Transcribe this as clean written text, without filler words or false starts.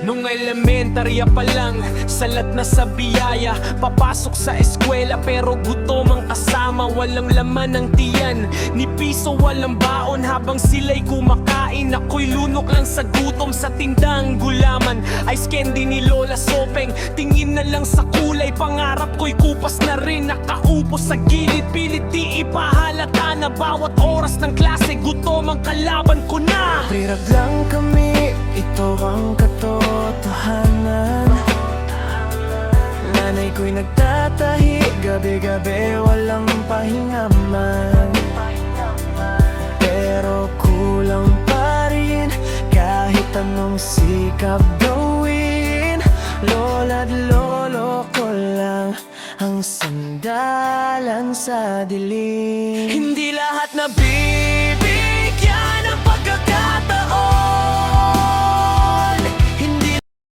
Nung elementarya pa lang, salat na sa biyaya. Papasok sa eskwela pero gutom ang kasama. Walang laman ng tiyan, ni piso walang baon. Habang sila'y kumakain, ako'y lunok lang sa gutom. Sa tindang gulaman, ice candy ni Lola Sopeng. Tingin na lang sa kulay, pangarap ko'y kupas na rin. Nakaupo sa gilid, pilit di ipahalata na bawat oras ng klase, gutom ang kalaban ko na. Prirag lang kami, ito ang katotohanan. Nanay ko'y nagtatahi, gabi-gabi walang pahinga man. Pero kulang pa rin, kahit anong sikap gawin. Lola't lolo ko lang ang sandalan sa dilim. Hindi lahat na bibig